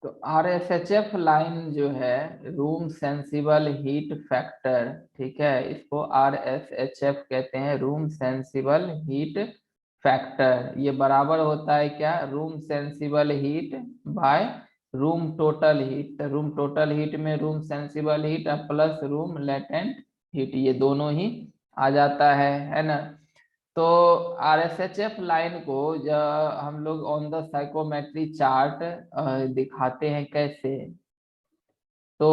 तो RSHF line जो है, रूम सेंसिबल हीट फैक्टर, ठीक है, इसको RSHF कहते हैं, रूम सेंसिबल हीट फैक्टर। ये बराबर होता है क्या, room sensible heat by room total heat. Room total heat में room sensible heat plus room latent heat, ये दोनों ही आ जाता है ना। तो RSHF लाइन को जब हम लोग ऑन द साइकोमेट्री चार्ट दिखाते हैं कैसे, तो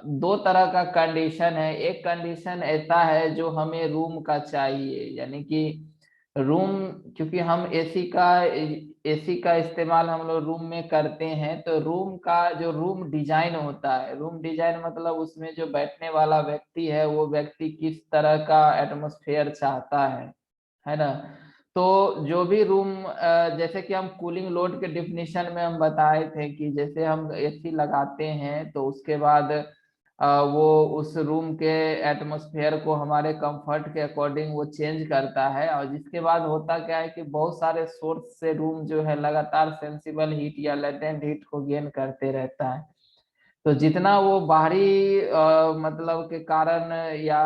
दो तरह का कंडीशन है। एक कंडीशन ऐसा है जो हमें रूम का चाहिए, यानी कि रूम, क्योंकि हम एसी का इस्तेमाल हम लोग रूम में करते हैं, तो रूम का जो रूम डिजाइन होता है, रूम डिजाइन मतलब उसमें जो बैठने वाला व्यक्ति है वो व्यक्ति किस तरह का एटमॉस्फेयर चाहता है ना। तो जो भी रूम, जैसे कि हम कूलिंग लोड के डिफिनीशन में हम बताए थे कि जैसे हम एसी लगाते हैं तो उसके बाद वो उस रूम के एटमॉस्फेयर को हमारे कंफर्ट के अकॉर्डिंग वो चेंज करता है। और जिसके बाद होता क्या है कि बहुत सारे सोर्स से रूम जो है लगातार सेंसिबल हीट या लेटेंट हीट को गेन करते रहता है। तो जितना वो बाहरी मतलब के कारण या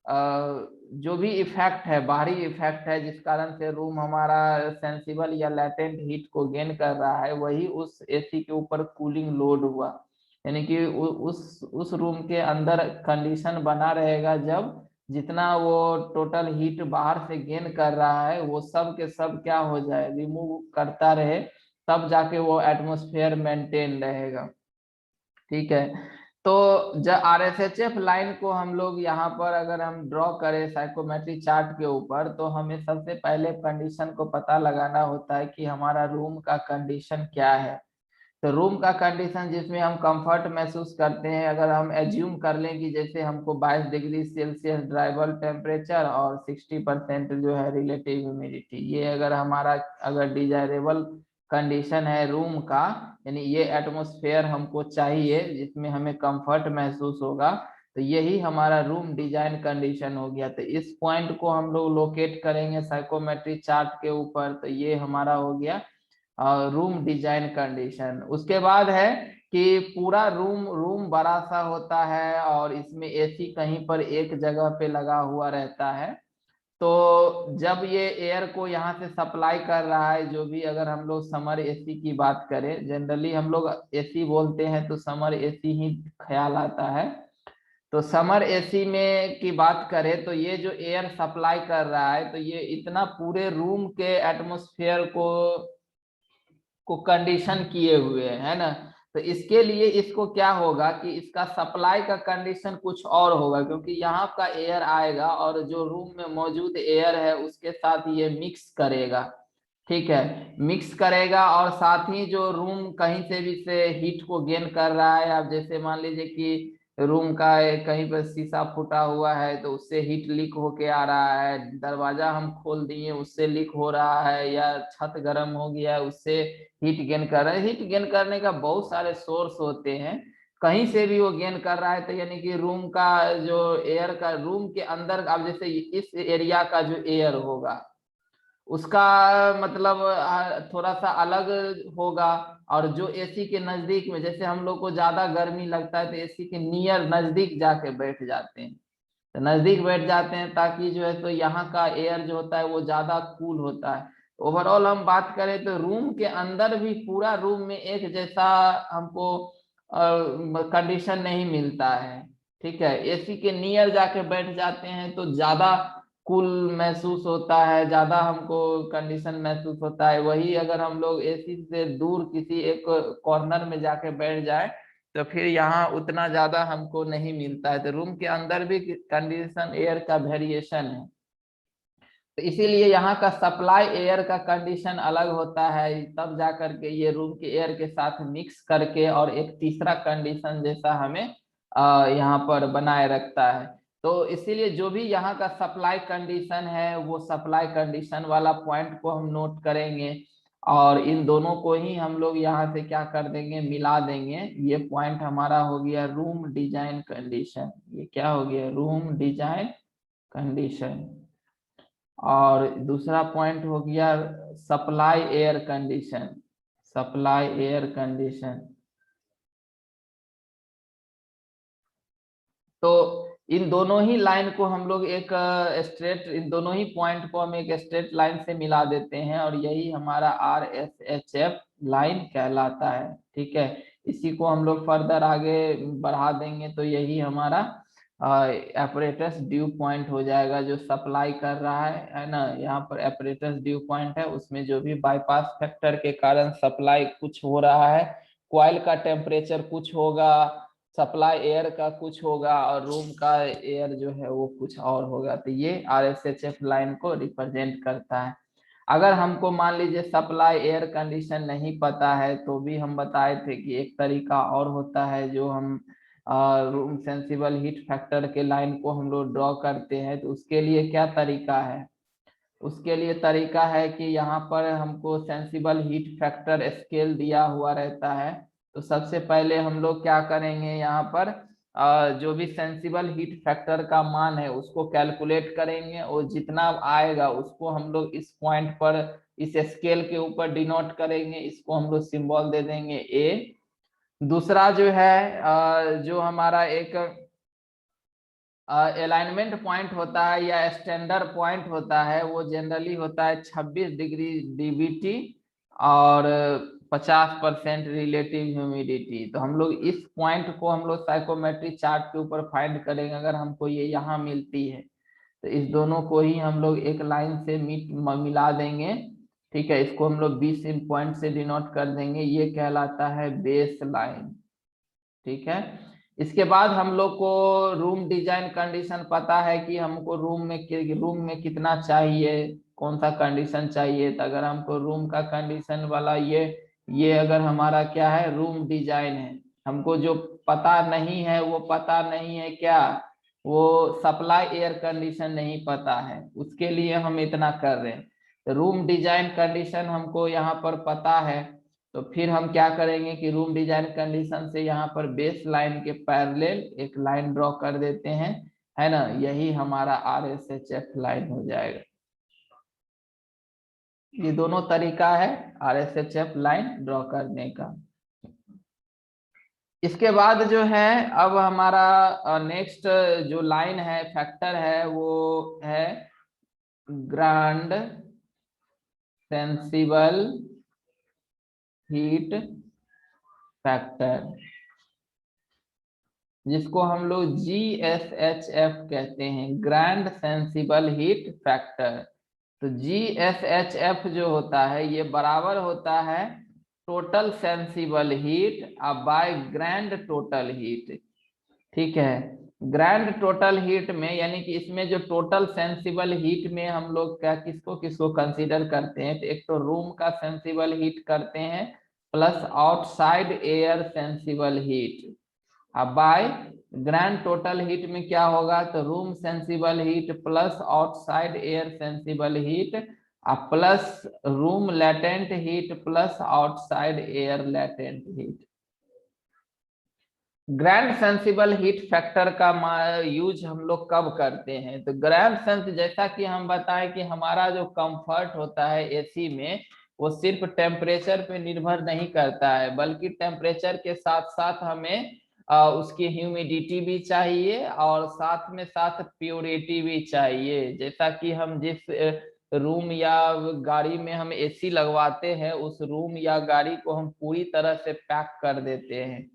जो भी इफेक्ट है, बाहरी इफेक्ट है जिस कारण से रूम हमारा सेंसिबल या लेटेंट हीट को गेन कर रहा है, वही उस एसी के ऊपर कूलिंग लोड हुआ। यानी कि उस रूम के अंदर कंडीशन बना रहेगा जब जितना वो टोटल हीट बाहर से गेन कर रहा है वो सब के सब क्या हो जाए, रिमूव करता रहे, तब जाके वो एटमॉस्फेयर मेंटेन रहेगा। ठीक है। तो जब RSHF लाइन को हम लोग यहाँ पर अगर हम ड्रॉ करें साइकोमेट्री चार्ट के ऊपर, तो हमें सबसे पहले कंडीशन को पता लगाना होता है कि हमारा रूम का कंडीशन क्या है। तो रूम का कंडीशन जिसमें हम कंफर्ट महसूस करते हैं, अगर हम एज्यूम कर लें कि जैसे हमको 22 डिग्री सेल्सियस ड्राइबल टेम्परेचर और 60% जो है रिलेटिव ह्यूमिडिटी, ये अगर हमारा अगर डिजायरेबल कंडीशन है रूम का, यानी ये एटमॉस्फेयर हमको चाहिए जिसमें हमें कंफर्ट महसूस होगा, तो यही हमारा रूम डिजाइन कंडीशन हो गया। तो इस पॉइंट को हम लोग लोकेट करेंगे साइकोमेट्री चार्ट के ऊपर, तो ये हमारा हो गया रूम डिजाइन कंडीशन। उसके बाद है कि पूरा रूम रूम बड़ा सा होता है और इसमें एसी कहीं पर एक जगह पे लगा हुआ रहता है। तो जब ये एयर को यहाँ से सप्लाई कर रहा है, जो भी, अगर हम लोग समर एसी की बात करें, जनरली हम लोग एसी बोलते हैं तो समर एसी ही ख्याल आता है। तो समर एसी में की बात करें तो ये जो एयर सप्लाई कर रहा है, तो ये इतना पूरे रूम के एटमॉस्फेयर को कंडीशन किए हुए है ना। तो इसके लिए इसको क्या होगा कि इसका सप्लाई का कंडीशन कुछ और होगा, क्योंकि यहाँ का एयर आएगा और जो रूम में मौजूद एयर है उसके साथ ये मिक्स करेगा। ठीक है, मिक्स करेगा और साथ ही जो रूम कहीं से भी से हीट को गेन कर रहा है, आप जैसे मान लीजिए कि रूम का कहीं पर शीशा फूटा हुआ है तो उससे हीट लीक होके आ रहा है, दरवाजा हम खोल दिए उससे लीक हो रहा है, या छत गर्म हो गया है उससे हीट गेन कर रहा है। हीट गेन करने का बहुत सारे सोर्स होते हैं, कहीं से भी वो गेन कर रहा है। तो यानी कि रूम का जो एयर का, रूम के अंदर अब जैसे इस एरिया का जो एयर होगा उसका मतलब थोड़ा सा अलग होगा। और जो एसी के नजदीक में, जैसे हम लोग को ज्यादा गर्मी लगता है तो एसी के नियर नजदीक जाके बैठ जाते हैं, तो नजदीक बैठ जाते हैं ताकि जो है तो यहाँ का एयर जो होता है वो ज्यादा कूल होता है। ओवरऑल हम बात करें तो रूम के अंदर भी पूरा रूम में एक जैसा हमको कंडीशन नहीं मिलता है। ठीक है, एसी के नियर जाके बैठ जाते हैं तो ज्यादा कूल महसूस होता है, ज्यादा हमको कंडीशन महसूस होता है। वही अगर हम लोग एसी से दूर किसी एक कॉर्नर में जाके बैठ जाए तो फिर यहाँ उतना ज्यादा हमको नहीं मिलता है। तो रूम के अंदर भी कंडीशन एयर का वेरिएशन है, तो इसीलिए यहाँ का सप्लाई एयर का कंडीशन अलग होता है, तब जा करके ये रूम के एयर के साथ मिक्स करके और एक तीसरा कंडीशन जैसा हमें यहाँ पर बनाए रखता है। तो इसीलिए जो भी यहाँ का सप्लाई कंडीशन है वो सप्लाई कंडीशन वाला पॉइंट को हम नोट करेंगे, और इन दोनों को ही हम लोग यहाँ से क्या कर देंगे, मिला देंगे। ये पॉइंट हमारा हो गया रूम डिजाइन कंडीशन, ये क्या हो गया, रूम डिजाइन कंडीशन। और दूसरा पॉइंट हो गया supply air condition, supply air condition. तो इन दोनों ही लाइन को हम लोग एक स्ट्रेट, इन दोनों ही पॉइंट को हम एक स्ट्रेट लाइन से मिला देते हैं और यही हमारा RSHF लाइन कहलाता है। ठीक है, इसी को हम लोग फर्दर आगे बढ़ा देंगे तो यही हमारा एपरेटस ड्यू पॉइंट हो जाएगा, जो सप्लाई कर रहा है ना। यहाँ पर एपरेटस ड्यू पॉइंट है, उसमें जो भी बाईपास फैक्टर के कारण सप्लाई कुछ हो रहा है, कॉइल का टेम्परेचर कुछ होगा, सप्लाई एयर का कुछ होगा और रूम का एयर जो है वो कुछ और होगा। तो ये RSHF लाइन को रिप्रेजेंट करता है। अगर हमको मान लीजिए सप्लाई एयर कंडीशन नहीं पता है तो भी हम बताए थे कि एक तरीका और होता है, जो हम रूम सेंसिबल हीट फैक्टर के लाइन को हम लोग ड्रॉ करते हैं। तो उसके लिए क्या तरीका है, उसके लिए तरीका है कि यहाँ पर हमको सेंसिबल हीट फैक्टर स्केल दिया हुआ रहता है। तो सबसे पहले हम लोग क्या करेंगे, यहाँ पर जो भी सेंसिबल हीट फैक्टर का मान है उसको कैलकुलेट करेंगे और जितना आएगा उसको हम लोग इस पॉइंट पर इस स्केल के ऊपर डिनोट करेंगे, इसको हम लोग सिंबल दे देंगे A। दूसरा जो है जो हमारा एक अलाइनमेंट पॉइंट होता है या स्टैंडर्ड पॉइंट होता है, वो जनरली होता है 26 डिग्री DBT और 50% रिलेटिव ह्यूमिडिटी। तो हम लोग इस पॉइंट को हम लोग साइकोमेट्री चार्ट के ऊपर फाइंड करेंगे। अगर हमको ये यहाँ मिलती है तो इस दोनों को ही हम लोग एक लाइन से मिला देंगे। ठीक है, इसको हम लोग 20 पॉइंट से डिनोट कर देंगे, ये कहलाता है बेस लाइन। ठीक है, इसके बाद हम लोग को रूम डिजाइन कंडीशन पता है कि हमको रूम में कितना चाहिए, कौन सा कंडीशन चाहिए। तो अगर हमको रूम का कंडीशन वाला ये अगर हमारा क्या है रूम डिजाइन है, हमको जो पता नहीं है वो पता नहीं है क्या, वो सप्लाई एयर कंडीशन नहीं पता है, उसके लिए हम इतना कर रहे हैं। तो रूम डिजाइन कंडीशन हमको यहाँ पर पता है, तो फिर हम क्या करेंगे कि रूम डिजाइन कंडीशन से यहाँ पर बेस लाइन के पैरेलल एक लाइन ड्रॉ कर देते हैं, है ना। यही हमारा RSHF लाइन हो जाएगा। ये दोनों तरीका है RSHF लाइन ड्रॉ करने का। इसके बाद जो है अब हमारा नेक्स्ट जो लाइन है फैक्टर है वो है ग्रांड सेंसिबल हीट फैक्टर, जिसको हम लोग GSHF कहते हैं, ग्रैंड सेंसिबल हीट फैक्टर। तो GSHF जो होता है ये बराबर होता है total sensible heat by grand total heat. ठीक है, ग्रैंड टोटल हीट में यानी कि इसमें जो टोटल सेंसिबल हीट में हम लोग क्या किसको किसको कंसीडर करते हैं, तो एक तो रूम का सेंसिबल हीट करते हैं plus outside air sensible heat. अब बाय ग्रैंड टोटल हीट में क्या होगा, तो room sensible heat plus outside air sensible heat plus room latent heat plus outside air latent heat. Grand sensible heat factor का use हम लोग कब करते हैं, तो ग्रैंड सेंस जैसा कि हम बताएं कि हमारा जो कंफर्ट होता है एसी में वो सिर्फ टेम्परेचर पे निर्भर नहीं करता है, बल्कि टेम्परेचर के साथ साथ हमें उसकी ह्यूमिडिटी भी चाहिए और साथ में साथ प्योरिटी भी चाहिए। जैसा कि हम जिस रूम या गाड़ी में हम एसी लगवाते हैं उस रूम या गाड़ी को हम पूरी तरह से पैक कर देते हैं।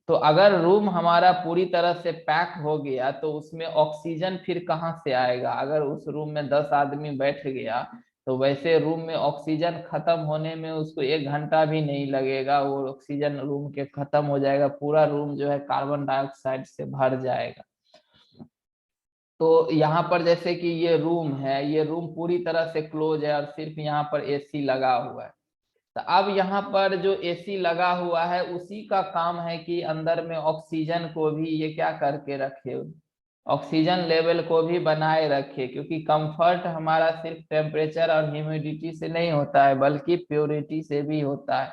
तो अगर रूम हमारा पूरी तरह से पैक हो गया तो उसमें ऑक्सीजन फिर कहाँ से आएगा। अगर उस रूम में 10 आदमी बैठ गया तो वैसे रूम में ऑक्सीजन खत्म होने में उसको 1 घंटा भी नहीं लगेगा, वो ऑक्सीजन रूम के खत्म हो जाएगा, पूरा रूम जो है कार्बन डाइऑक्साइड से भर जाएगा। तो यहाँ पर जैसे कि ये रूम है, ये रूम पूरी तरह से क्लोज है और सिर्फ यहाँ पर एसी लगा हुआ है। तो अब यहाँ पर जो एसी लगा हुआ है उसी का काम है कि अंदर में ऑक्सीजन को भी ये क्या करके रखे, ऑक्सीजन लेवल को भी बनाए रखे, क्योंकि कंफर्ट हमारा सिर्फ टेम्परेचर और ह्यूमिडिटी से नहीं होता है बल्कि प्योरिटी से भी होता है।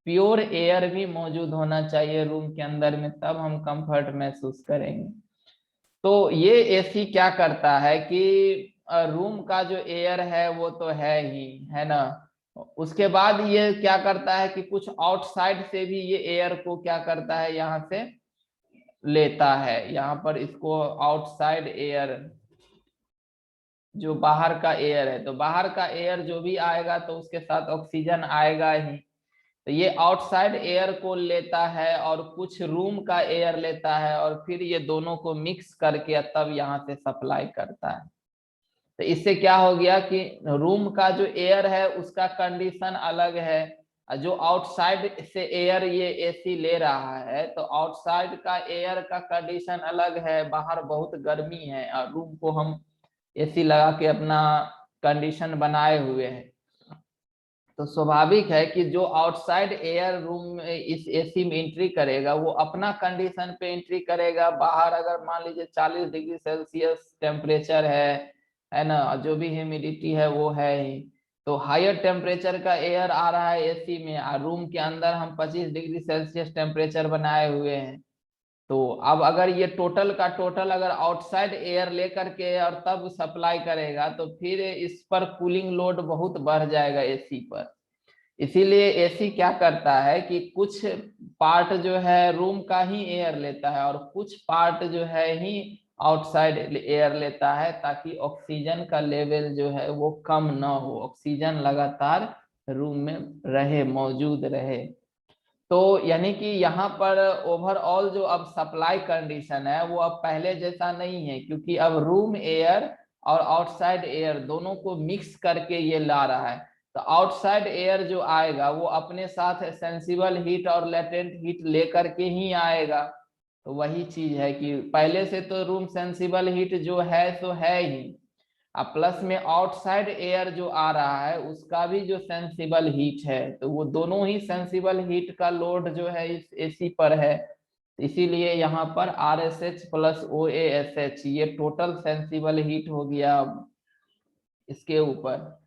प्योर एयर भी मौजूद होना चाहिए रूम के अंदर में, तब हम कंफर्ट महसूस करेंगे। तो ये एसी क्या करता है कि रूम का जो एयर है वो तो है ही, है ना, उसके बाद ये क्या करता है कि कुछ आउटसाइड से भी ये एयर को क्या करता है, यहाँ से लेता है। यहाँ पर इसको आउटसाइड एयर, जो बाहर का एयर है, तो बाहर का एयर जो भी आएगा तो उसके साथ ऑक्सीजन आएगा ही। तो ये आउटसाइड एयर को लेता है और कुछ रूम का एयर लेता है, और फिर ये दोनों को मिक्स करके तब यहाँ से सप्लाई करता है। तो इससे क्या हो गया कि रूम का जो एयर है उसका कंडीशन अलग है, और जो आउटसाइड से एयर ये एसी ले रहा है, तो आउटसाइड का एयर का कंडीशन अलग है, बाहर बहुत गर्मी है और रूम को हम एसी लगा के अपना कंडीशन बनाए हुए हैं। तो स्वाभाविक है कि जो आउटसाइड एयर रूम में इस एसी में एंट्री करेगा वो अपना कंडीशन पे एंट्री करेगा। बाहर अगर मान लीजिए 40 डिग्री सेल्सियस टेम्परेचर है ना, जो भी ह्यूमिडिटी है वो है ही, तो हायर टेम्परेचर का एयर आ रहा है एसी में, और रूम के अंदर हम 25 डिग्री सेल्सियस टेम्परेचर बनाए हुए हैं। तो अब अगर ये टोटल का टोटल अगर आउटसाइड एयर लेकर के और तब सप्लाई करेगा, तो फिर इस पर कूलिंग लोड बहुत बढ़ जाएगा एसी पर। इसीलिए एसी क्या करता है कि कुछ पार्ट जो है रूम का ही एयर लेता है और कुछ पार्ट जो है ही आउटसाइड एयर लेता है, ताकि ऑक्सीजन का लेवल जो है वो कम ना हो, ऑक्सीजन लगातार रूम में रहे, मौजूद रहे। तो यानी कि यहाँ पर ओवरऑल जो अब सप्लाई कंडीशन है वो अब पहले जैसा नहीं है, क्योंकि अब रूम एयर और आउटसाइड एयर दोनों को मिक्स करके ये ला रहा है। तो आउटसाइड एयर जो आएगा वो अपने साथ सेंसिबल हीट और लेटेंट हीट लेकर के ही आएगा। तो वही चीज है कि पहले से तो रूम सेंसिबल हीट जो है सो है ही, अब प्लस में आउटसाइड एयर जो आ रहा है उसका भी जो सेंसिबल हीट है, तो वो दोनों ही सेंसिबल हीट का लोड जो है इस एसी पर है। इसीलिए यहाँ पर R S H plus O S H ये टोटल सेंसिबल हीट हो गया इसके ऊपर,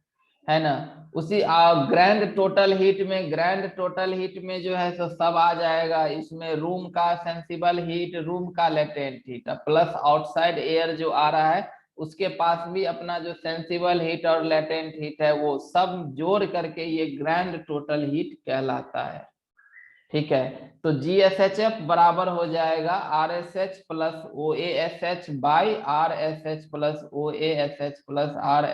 है ना। उसी ग्रैंड टोटल हीट में, ग्रैंड टोटल हीट में जो है सो सब आ जाएगा इसमें, रूम का सेंसिबल हीट, रूम का latent heat, plus outside air जो आ रहा है उसके पास भी अपना जो सेंसिबल हीट और लेटेंट हीट है, वो सब जोड़ करके ये ग्रैंड टोटल हीट कहलाता है। ठीक है, तो जी एस एच एफ बराबर हो जाएगा R S H plus O S H by R S H plus O S H plus R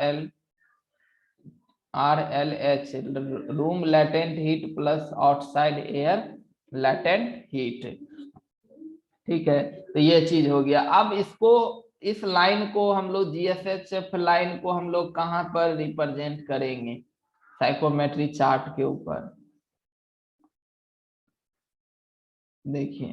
L H, room latent heat plus outside air latent heat. ठीक है, तो ये चीज हो गया। अब इसको, इस लाइन को हम लोग जीएसएचएफ लाइन को हम लोग कहाँ पर रिप्रेजेंट करेंगे, साइकोमेट्री चार्ट के ऊपर देखिए।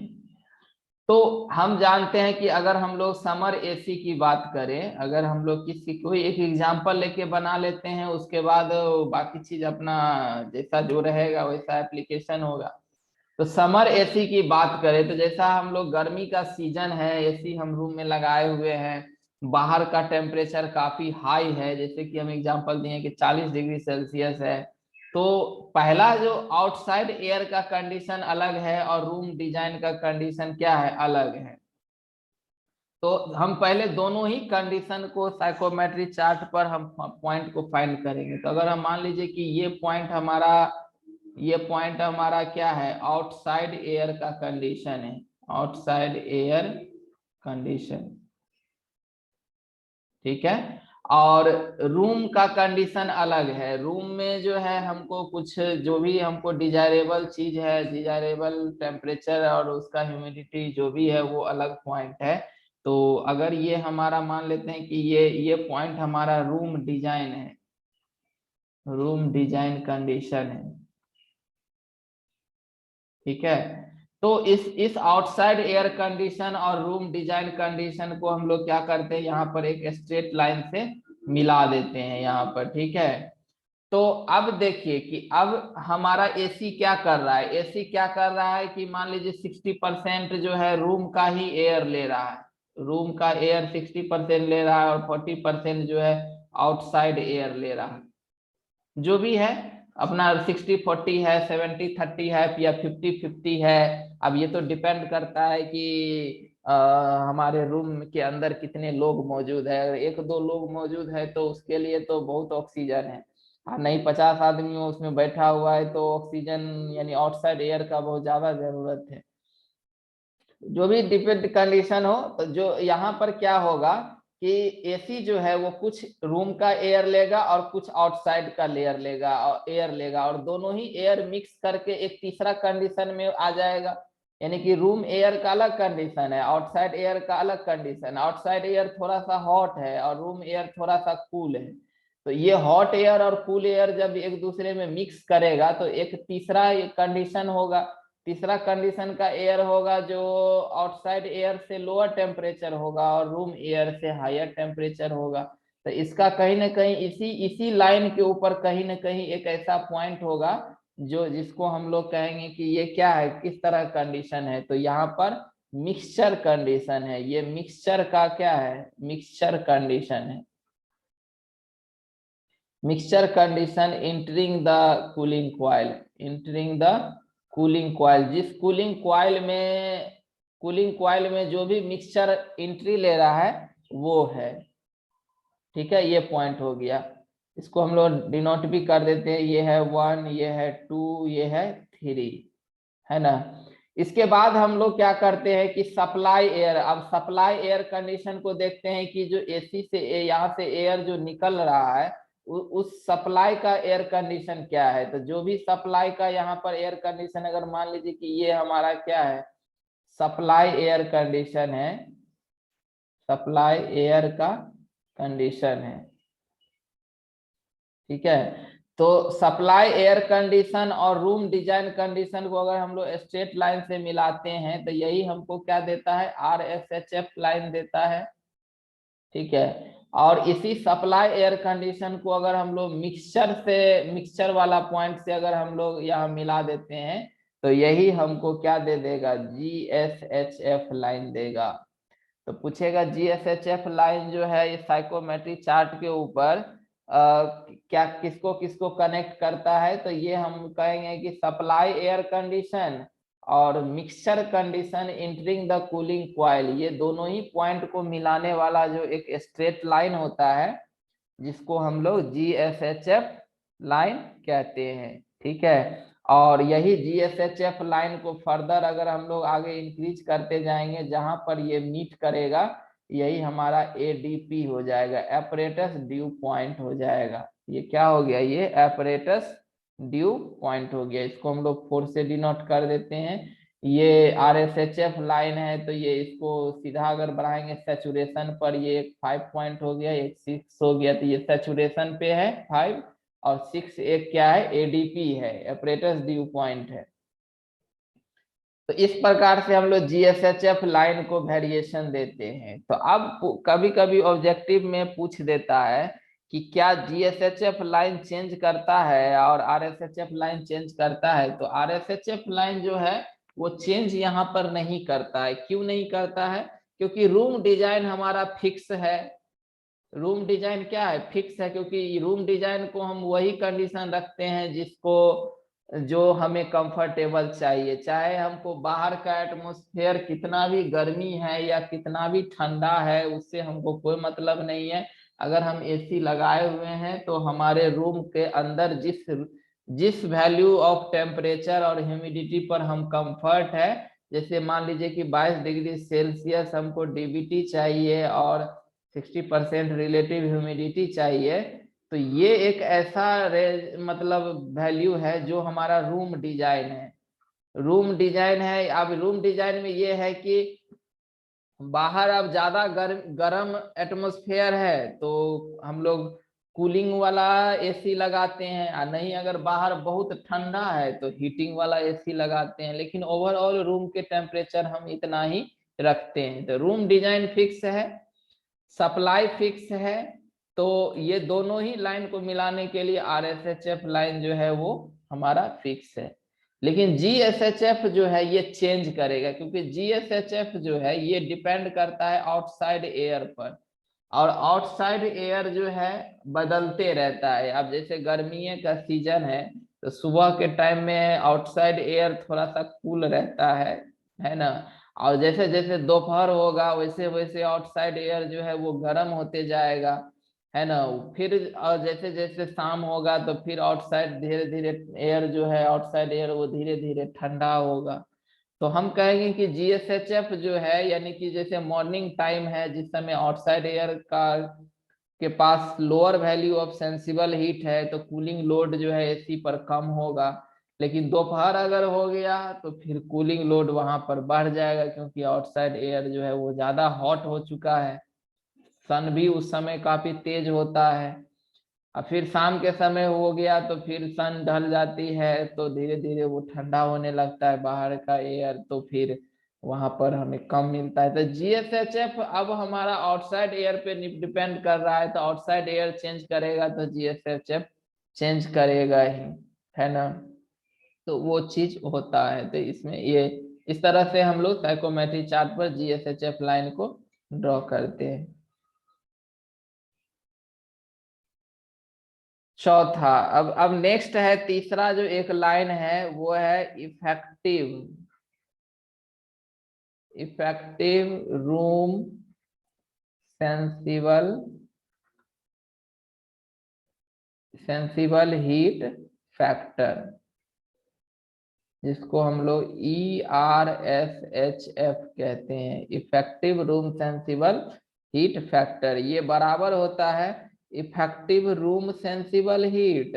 तो हम जानते हैं कि अगर हम लोग समर एसी की बात करें, अगर हम लोग किसी कोई एक एग्जांपल लेके बना लेते हैं, उसके बाद बाकी चीज अपना जैसा जो रहेगा वैसा एप्लीकेशन होगा। तो समर एसी की बात करें तो जैसा हम लोग गर्मी का सीजन है, एसी हम रूम में लगाए हुए हैं, बाहर का टेम्परेचर काफी हाई है, जैसे कि हम एग्जांपल दिए कि 40 डिग्री सेल्सियस है, तो पहला जो आउटसाइड एयर का कंडीशन अलग है और रूम डिजाइन का कंडीशन क्या है, अलग है। तो हम पहले दोनों ही कंडीशन को साइकोमेट्री चार्ट पर हम पॉइंट को फाइंड करेंगे। तो अगर हम मान लीजिए कि ये पॉइंट हमारा क्या है, आउटसाइड एयर का कंडीशन है, आउटसाइड एयर कंडीशन, ठीक है। और रूम का कंडीशन अलग है, रूम में जो है हमको कुछ जो भी हमको डिजायरेबल चीज है, डिजायरेबल टेम्परेचर और उसका ह्यूमिडिटी जो भी है वो अलग पॉइंट है। तो अगर ये हमारा मान लेते हैं कि ये पॉइंट हमारा रूम डिजाइन है, रूम डिजाइन कंडीशन है, ठीक है। तो इस आउटसाइड एयर कंडीशन और रूम डिजाइन कंडीशन को हम लोग क्या करते हैं, यहाँ पर एक स्ट्रेट लाइन से मिला देते हैं यहाँ पर, ठीक है। तो अब देखिए कि अब हमारा एसी क्या कर रहा है, एसी क्या कर रहा है कि मान लीजिए 60% जो है रूम का ही एयर ले रहा है, रूम का एयर 60% ले रहा है और 40% जो है आउटसाइड एयर ले रहा है, जो भी है अपना 60-40 है, 70-30 है या 50-50 है। अब ये तो डिपेंड करता है कि हमारे रूम के अंदर कितने लोग मौजूद है, अगर एक दो लोग मौजूद है तो उसके लिए तो बहुत ऑक्सीजन है। नहीं 50 आदमी उसमें बैठा हुआ है तो ऑक्सीजन यानी आउटसाइड एयर का बहुत ज्यादा जरूरत है। जो भी डिपेंड कंडीशन हो, तो जो यहाँ पर क्या होगा कि एसी जो है वो कुछ रूम का एयर लेगा और कुछ आउटसाइड का लेयर लेगा और एयर लेगा, और दोनों ही एयर मिक्स करके एक तीसरा कंडीशन में आ जाएगा। यानी कि रूम एयर का अलग कंडीशन है, आउटसाइड एयर का अलग कंडीशन। आउटसाइड एयर थोड़ा सा हॉट है और रूम एयर थोड़ा सा कूल है। तो ये हॉट एयर और कूल एयर जब एक दूसरे में मिक्स करेगा तो एक तीसरा कंडीशन होगा। तीसरा कंडीशन का एयर होगा जो आउटसाइड एयर से लोअर टेम्परेचर होगा और रूम एयर से हायर टेम्परेचर होगा। तो इसका कहीं ना कहीं इसी इसी लाइन के ऊपर कहीं ना कहीं एक ऐसा पॉइंट होगा जो जिसको हम लोग कहेंगे कि ये क्या है, किस तरह कंडीशन है। तो यहाँ पर मिक्सचर कंडीशन है, ये मिक्सचर का क्या है, मिक्सचर कंडीशन है। Mixture condition entering the cooling coil, entering the cooling coil. जिस कूलिंग कॉइल में जो भी मिक्सचर एंट्री ले रहा है वो है। ठीक है, ये पॉइंट हो गया। इसको हम लोग डिनोट भी कर देते हैं, ये है 1, ये है 2, ये है 3, है ना। इसके बाद हम लोग क्या करते हैं कि सप्लाई एयर, अब सप्लाई एयर कंडीशन को देखते हैं कि जो एसी से यहाँ से एयर जो निकल रहा है उस सप्लाई का एयर कंडीशन क्या है। तो जो भी सप्लाई का यहाँ पर एयर कंडीशन, अगर मान लीजिए कि ये हमारा क्या है, सप्लाई एयर कंडीशन है, सप्लाई एयर का कंडीशन है। ठीक है, तो सप्लाई एयर कंडीशन और रूम डिजाइन कंडीशन को अगर हम लोग स्ट्रेट लाइन से मिलाते हैं तो यही हमको क्या देता है, RSHF लाइन देता है। ठीक है, और इसी सप्लाई एयर कंडीशन को अगर हम लोग मिक्सचर वाला पॉइंट से अगर हम लोग यहाँ मिला देते हैं तो यही हमको क्या दे देगा, GSHF लाइन देगा। तो पूछेगा GSHF लाइन जो है ये साइकोमेट्रिक चार्ट के ऊपर क्या किसको किसको कनेक्ट करता है। तो ये हम कहेंगे कि सप्लाई एयर कंडीशन और mixture condition entering the cooling coil, ये दोनों ही पॉइंट को मिलाने वाला जो एक स्ट्रेट लाइन होता है जिसको हम लोग GSHF लाइन कहते हैं। ठीक है, और यही GSHF लाइन को फर्दर अगर हम लोग आगे इंक्रीज करते जाएंगे, जहां पर ये मीट करेगा यही हमारा ADP हो जाएगा, एपरेटस ड्यू पॉइंट हो जाएगा। ये क्या हो गया, ये एपरेटस ड्यू पॉइंट हो गया। इसको हम लोग 4 से डिनोट कर देते हैं। ये RSHF लाइन है तो ये इसको सीधा अगर बढ़ाएंगे सैचुरेशन पर, ये एक 5 पॉइंट हो गया, एक 6 हो गया। तो ये सैचुरेशन पे है 5 और 6 एक क्या है, ADP है, एपरेटस ड्यू पॉइंट है। तो इस प्रकार से हम लोग GSHF लाइन को वेरिएशन देते हैं। तो अब कभी कभी ऑब्जेक्टिव में पूछ देता है कि क्या GSHF लाइन चेंज करता है और RSHF लाइन चेंज करता है। तो RSHF लाइन जो है वो चेंज यहाँ पर नहीं करता है। क्यों नहीं करता है, क्योंकि रूम डिजाइन हमारा फिक्स है। रूम डिजाइन क्या है, फिक्स है, क्योंकि रूम डिजाइन को हम वही कंडीशन रखते हैं जिसको जो हमें कंफर्टेबल चाहिए। चाहे हमको बाहर का एटमॉस्फेयर कितना भी गर्मी है या कितना भी ठंडा है उससे हमको कोई मतलब नहीं है। अगर हम AC लगाए हुए हैं तो हमारे रूम के अंदर जिस जिस वैल्यू ऑफ टेम्परेचर और ह्यूमिडिटी पर हम कंफर्ट है, जैसे मान लीजिए कि 22 डिग्री सेल्सियस हमको DBT चाहिए और 60% रिलेटिव ह्यूमिडिटी चाहिए। तो ये एक ऐसा मतलब वैल्यू है जो हमारा रूम डिजाइन है। रूम डिजाइन है, अब रूम डिजाइन में ये है कि बाहर अब ज्यादा गर्म एटमॉस्फेयर है तो हम लोग कूलिंग वाला AC लगाते हैं, और नहीं अगर बाहर बहुत ठंडा है तो हीटिंग वाला AC लगाते हैं। लेकिन ओवरऑल रूम के टेम्परेचर हम इतना ही रखते हैं। तो रूम डिजाइन फिक्स है, सप्लाई फिक्स है। तो ये दोनों ही लाइन को मिलाने के लिए RSHF लाइन जो है वो हमारा फिक्स है। लेकिन GSHF जो है ये चेंज करेगा, क्योंकि GSHF जो है ये डिपेंड करता है आउटसाइड एयर पर, और आउटसाइड एयर जो है बदलते रहता है। अब जैसे गर्मी का सीजन है तो सुबह के टाइम में आउटसाइड एयर थोड़ा सा कूल रहता है ना। और जैसे जैसे दोपहर होगा वैसे वैसे आउटसाइड एयर जो है वो गर्म होते जाएगा। है ना। फिर जैसे जैसे शाम होगा तो फिर आउटसाइड धीरे धीरे एयर जो है, आउटसाइड एयर वो धीरे धीरे ठंडा होगा। तो हम कहेंगे कि जीएसएचएफ जो है, यानी कि जैसे मॉर्निंग टाइम है जिस समय आउटसाइड एयर का के पास lower value of sensible heat है, तो कूलिंग लोड जो है एसी पर कम होगा। लेकिन दोपहर अगर हो गया तो फिर कूलिंग लोड वहां पर बढ़ जाएगा, क्योंकि आउटसाइड एयर जो है वो ज्यादा हॉट हो चुका है। सन भी उस समय काफी तेज होता है। और फिर शाम के समय हो गया तो फिर सन ढल जाती है, तो धीरे धीरे वो ठंडा होने लगता है बाहर का एयर, तो फिर वहां पर हमें कम मिलता है। तो जीएसएचएफ अब हमारा आउटसाइड एयर पे डिपेंड कर रहा है, तो आउटसाइड एयर चेंज करेगा तो जीएसएचएफ चेंज करेगा ही, है ना। तो वो चीज होता है। तो इसमें ये इस तरह से हम लोग साइकोमेट्रिक चार्ट पर जीएसएचएफ लाइन को ड्रॉ करते हैं। चौथा, अब नेक्स्ट है तीसरा जो एक लाइन है वो है effective, effective room sensible, sensible heat factor, जिसको हम लोग ERSHF कहते हैं, effective room sensible heat factor. ये बराबर होता है इफेक्टिव रूम सेंसिबल हीट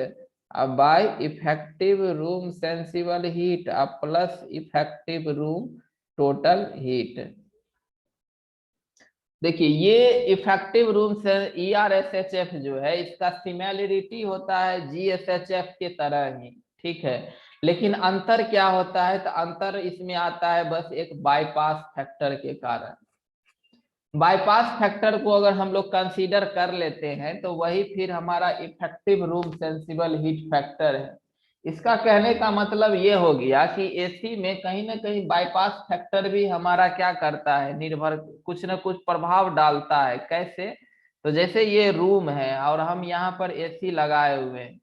अब by effective room sensible heat अब plus effective room total heat. देखिए ये इफेक्टिव रूम से ERSHF जो है इसका सिमिलरिटी होता है GSHF के तरह ही, ठीक है। लेकिन अंतर क्या होता है, तो अंतर इसमें आता है बस एक बाईपास फैक्टर के कारण। बाईपास फैक्टर को अगर हम लोग कंसीडर कर लेते हैं तो वही फिर हमारा effective room sensible heat factor है। इसका कहने का मतलब ये हो गया कि एसी में कहीं ना कहीं बाईपास फैक्टर भी हमारा क्या करता है, निर्भर कुछ ना कुछ प्रभाव डालता है। कैसे, तो जैसे ये रूम है और हम यहाँ पर एसी लगाए हुए हैं,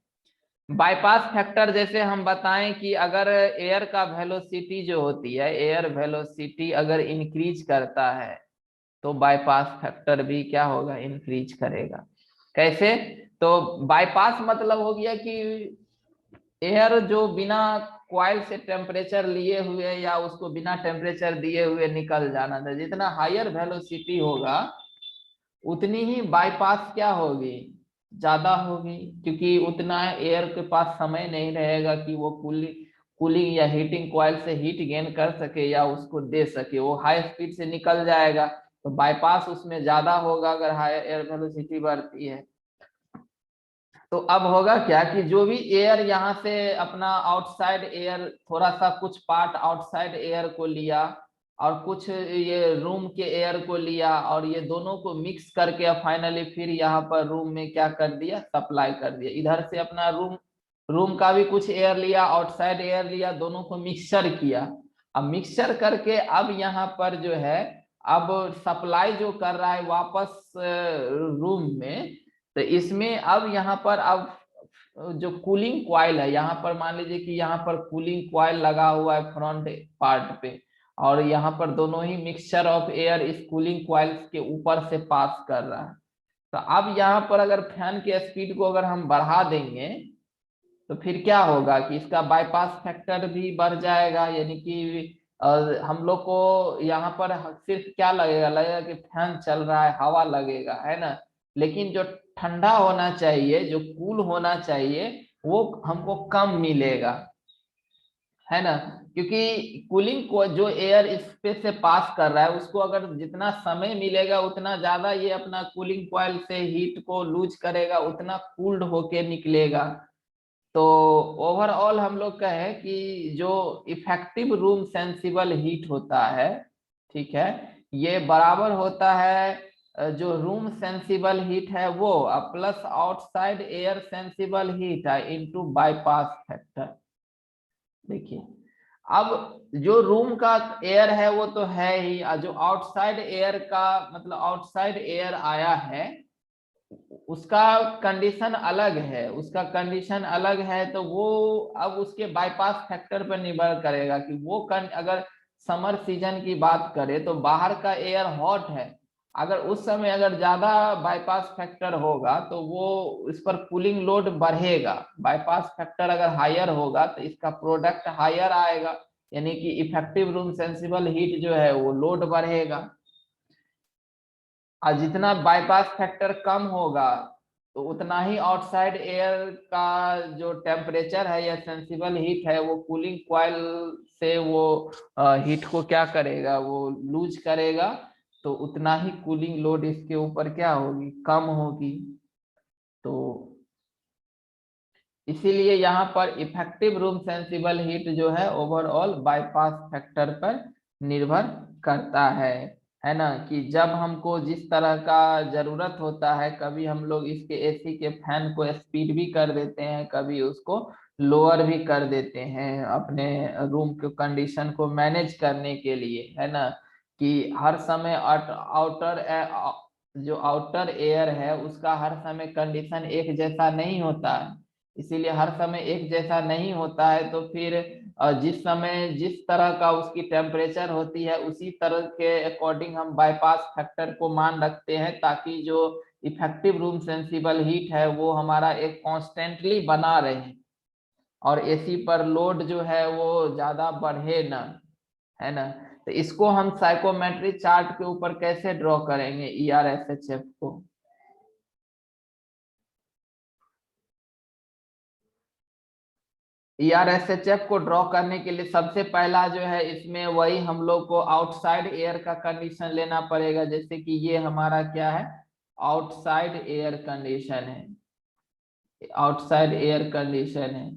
बाईपास फैक्टर जैसे हम बताएं कि अगर एयर का वेलोसिटी जो होती है, एयर वेलोसिटी अगर इंक्रीज करता है तो बाईपास फैक्टर भी क्या होगा, इंक्रीज करेगा। कैसे, तो बाईपास मतलब हो गया कि एयर जो बिना क्वाइल से टेम्परेचर लिए हुए या उसको बिना टेम्परेचर दिए हुए निकल जाना था, जितना हायर वेलोसिटी होगा उतनी ही बाईपास क्या होगी, ज्यादा होगी, क्योंकि उतना एयर के पास समय नहीं रहेगा कि वो कूलिंग या हीटिंग कॉइल से हीट गेन कर सके या उसको दे सके, वो हाई स्पीड से निकल जाएगा। तो बाईपास उसमें ज्यादा होगा अगर हाई एयर वेलोसिटी बढ़ती है। तो अब होगा क्या कि जो भी एयर यहाँ से अपना आउटसाइड एयर, थोड़ा सा कुछ पार्ट आउटसाइड एयर को लिया और कुछ ये रूम के एयर को लिया, और ये दोनों को मिक्स करके फाइनली फिर यहाँ पर रूम में क्या कर दिया, सप्लाई कर दिया। इधर से अपना रूम रूम का भी कुछ एयर लिया, आउटसाइड एयर लिया, दोनों को मिक्सचर किया। अब मिक्सचर करके अब यहाँ पर जो है, अब सप्लाई जो कर रहा है वापस रूम में। तो इसमें अब यहाँ पर अब जो कूलिंग कॉइल है, यहाँ पर मान लीजिए कि यहाँ पर कूलिंग कॉइल लगा हुआ है फ्रंट पार्ट पे, और यहाँ पर दोनों ही मिक्सचर ऑफ एयर इस कूलिंग कॉइल के ऊपर से पास कर रहा है। तो अब यहाँ पर अगर फैन के स्पीड को अगर हम बढ़ा देंगे तो फिर क्या होगा कि इसका बाईपास फैक्टर भी बढ़ जाएगा, यानी कि हम लोग को यहाँ पर सिर्फ क्या लगेगा, लगेगा कि फैन चल रहा है, हवा लगेगा, है ना। लेकिन जो ठंडा होना चाहिए, जो कूल होना चाहिए, वो हमको कम मिलेगा, है ना। क्योंकि कूलिंग को जो एयर इस पे से पास कर रहा है उसको अगर जितना समय मिलेगा उतना ज्यादा ये अपना कूलिंग कॉइल से हीट को लूज करेगा, उतना कूल्ड होके निकलेगा। तो ओवरऑल हम लोग कहें कि जो इफेक्टिव रूम सेंसिबल हीट होता है, ठीक है, ये बराबर होता है जो रूम सेंसिबल हीट है वो plus outside air sensible heat है इनटू बाईपास फैक्टर। देखिए अब जो रूम का एयर है वो तो है ही, और जो आउटसाइड एयर का मतलब आउटसाइड एयर आया है उसका कंडीशन अलग है, उसका कंडीशन अलग है। तो वो अब उसके बाईपास फैक्टर पर निर्भर करेगा कि वो अगर समर सीजन की बात करें तो बाहर का एयर हॉट है अगर उस समय अगर ज्यादा बाईपास फैक्टर होगा तो वो इस पर कूलिंग लोड बढ़ेगा। बाईपास फैक्टर अगर हायर होगा तो इसका प्रोडक्ट हायर आएगा, यानी कि इफेक्टिव रूम सेंसिबल हीट जो है वो लोड बढ़ेगा। और जितना बाईपास फैक्टर कम होगा तो उतना ही आउटसाइड एयर का जो टेम्परेचर है या सेंसिबल हीट है वो कूलिंग कॉइल से वो हीट को क्या करेगा, वो लूज करेगा। तो उतना ही कूलिंग लोड इसके ऊपर क्या होगी, कम होगी। तो इसीलिए यहाँ पर इफेक्टिव रूम सेंसिबल हीट जो है ओवरऑल बाईपास फैक्टर पर निर्भर करता है ना। कि जब हमको जिस तरह का जरूरत होता है, कभी हम लोग इसके एसी के फैन को स्पीड भी कर देते हैं, कभी उसको लोअर भी कर देते हैं अपने रूम के कंडीशन को मैनेज करने के लिए, है ना। कि हर समय आउटर जो आउटर एयर है उसका हर समय कंडीशन एक जैसा नहीं होता है। इसीलिए हर समय एक जैसा नहीं होता है, तो फिर जिस समय जिस तरह का उसकी टेम्परेचर होती है उसी तरह के अकॉर्डिंग हम बाईपास फैक्टर को मान रखते हैं, ताकि जो इफेक्टिव रूम सेंसिबल हीट है वो हमारा एक कॉन्स्टेंटली बना रहे और एसी पर लोड जो है वो ज्यादा बढ़े ना, है ना। तो इसको हम साइकोमेट्री चार्ट के ऊपर कैसे ड्रॉ करेंगे ERSHF को। ERSHF को ड्रॉ करने के लिए सबसे पहला जो है इसमें वही हम लोग को आउटसाइड एयर का कंडीशन लेना पड़ेगा। जैसे कि ये हमारा क्या है, आउटसाइड एयर कंडीशन है, आउटसाइड एयर कंडीशन है।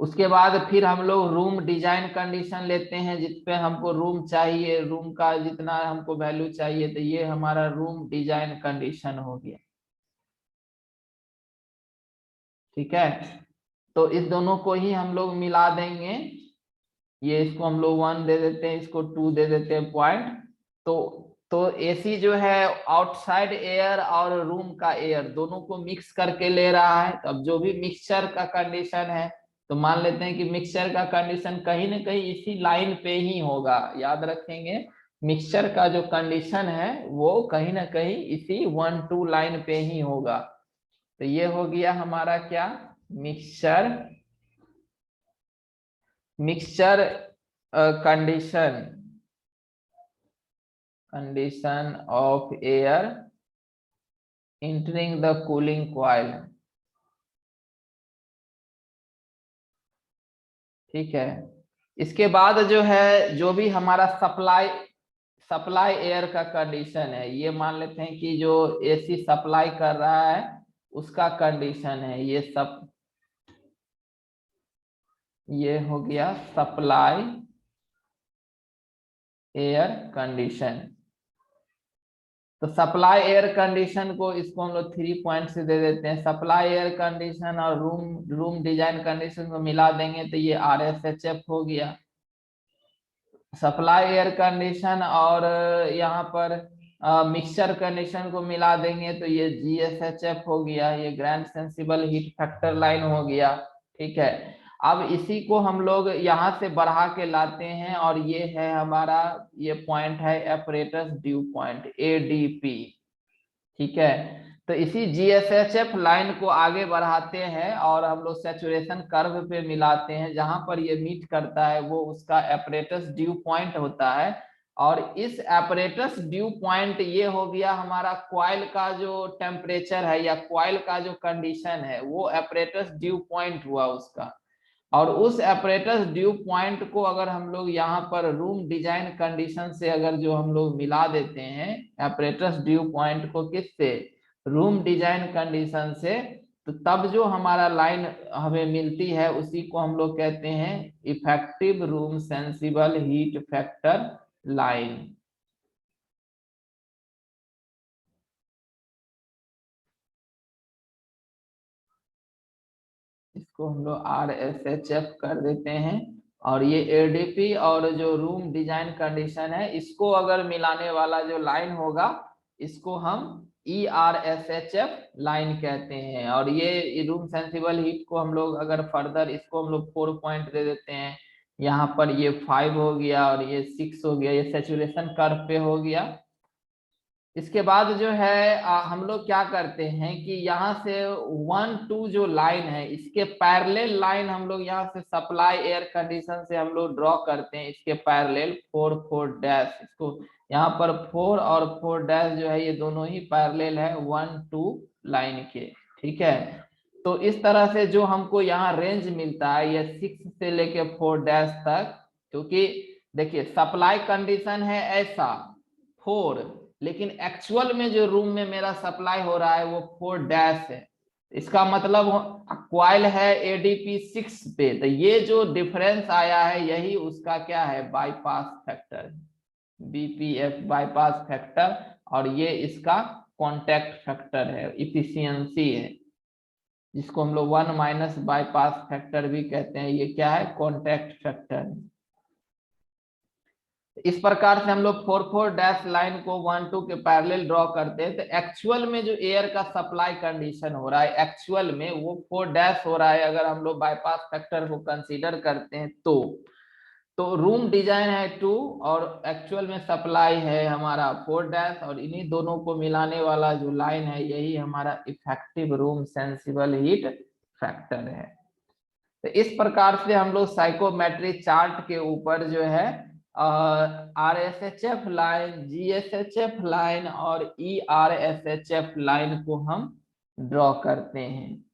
उसके बाद फिर हम लोग रूम डिजाइन कंडीशन लेते हैं, जिसपे हमको रूम चाहिए, रूम का जितना हमको वैल्यू चाहिए, तो ये हमारा रूम डिजाइन कंडीशन हो गया। ठीक है, तो इस दोनों को ही हम लोग मिला देंगे। ये इसको हम लोग 1 दे देते हैं, इसको 2 दे देते हैं पॉइंट। तो एसी जो है आउटसाइड एयर और रूम का एयर दोनों को मिक्स करके ले रहा है। तो अब जो भी मिक्सचर का कंडीशन है, तो मान लेते हैं कि मिक्सचर का कंडीशन कहीं ना कहीं इसी लाइन पे ही होगा। याद रखेंगे, मिक्सचर का जो कंडीशन है वो कहीं ना कहीं इसी 1-2 लाइन पे ही होगा। तो ये हो गया हमारा क्या, mixture mixture condition, condition of air entering the cooling coil। ठीक है, इसके बाद जो है जो भी हमारा सप्लाई सप्लाई एयर का कंडीशन है, ये मान लेते हैं कि जो एसी सप्लाई कर रहा है उसका कंडीशन है, ये हो गया सप्लाई एयर कंडीशन। तो सप्लाई एयर कंडीशन को इसको हम लोग 3 पॉइंट से दे देते हैं। सप्लाई एयर कंडीशन और रूम डिजाइन कंडीशन को मिला देंगे तो ये RSHF हो गया। सप्लाई एयर कंडीशन और यहाँ पर मिक्सचर कंडीशन को मिला देंगे तो ये GSHF हो गया, ये grand sensible heat factor line हो गया। ठीक है, अब इसी को हम लोग यहाँ से बढ़ा के लाते हैं और ये है हमारा, ये पॉइंट है एपरेटस ड्यू पॉइंट ADP। ठीक है, तो इसी GSHF लाइन को आगे बढ़ाते हैं और हम लोग सैचुरेशन कर्व पे मिलाते हैं। जहां पर ये मीट करता है वो उसका एपरेटस ड्यू पॉइंट होता है। और इस एपरेटस ड्यू पॉइंट ये हो गया हमारा कॉइल का जो टेम्परेचर है या कॉइल का जो कंडीशन है, वो एपरेटस ड्यू पॉइंट हुआ उसका। और उस एपरेटस ड्यू पॉइंट को अगर हम लोग यहाँ पर रूम डिजाइन कंडीशन से अगर जो हम लोग मिला देते हैं एपरेटस ड्यू पॉइंट को किससे, रूम डिजाइन कंडीशन से, तो तब जो हमारा लाइन हमें मिलती है उसी को हम लोग कहते हैं effective room sensible heat factor line. इसको हम लोग RSHF कर देते हैं। और ये ADP और जो रूम डिजाइन कंडीशन है इसको अगर मिलाने वाला जो लाइन होगा इसको हम ERSHF लाइन कहते हैं। और ये रूम सेंसिबल हीट को हम लोग अगर फर्दर इसको हम लोग 4 पॉइंट दे देते हैं। यहाँ पर ये 5 हो गया और ये 6 हो गया, ये सेचुरेशन कर्व पे हो गया। इसके बाद जो है हम लोग क्या करते हैं कि यहाँ से 1 2 जो लाइन है इसके पैरेलल लाइन हम लोग यहाँ से सप्लाई एयर कंडीशन से हम लोग ड्रॉ करते हैं इसके पैरेलल 4 4 डैश। इसको यहाँ पर 4 और 4 डैश जो है ये दोनों ही पैरेलल है 1 2 लाइन के, ठीक है। तो इस तरह से जो हमको यहाँ रेंज मिलता है ये 6 से लेके 4 डैश तक, क्योंकि देखिए सप्लाई कंडीशन है ऐसा 4, लेकिन एक्चुअल में जो रूम में मेरा सप्लाई हो रहा है वो 4 डैश है। इसका मतलब कॉइल है एडीपी 6 पे, तो ये जो डिफरेंस आया है यही उसका क्या है, bypass factor, BPF bypass factor, और ये इसका कॉन्टैक्ट फैक्टर है, इफिशियंसी है, जिसको हम लोग 1 माइनस बाईपास फैक्टर भी कहते हैं। ये क्या है, कॉन्टैक्ट फैक्टर है। इस प्रकार से हम लोग 4 4 डैश लाइन को 1 2 के पैरेलल ड्रॉ करते हैं। तो एक्चुअल में जो एयर का सप्लाई कंडीशन हो रहा है एक्चुअल में वो 4 डैश हो रहा है, अगर हम लोग बाईपास फैक्टर को कंसीडर करते हैं तो रूम डिजाइन है 2 और एक्चुअल में सप्लाई है हमारा 4 डैश, और इन्हीं दोनों को मिलाने वाला जो लाइन है यही हमारा effective room sensible heat factor है। तो इस प्रकार से हम लोग साइकोमेट्रिक चार्ट के ऊपर जो है RSHF लाइन, GSHF लाइन और ERSHF लाइन को हम ड्रॉ करते हैं।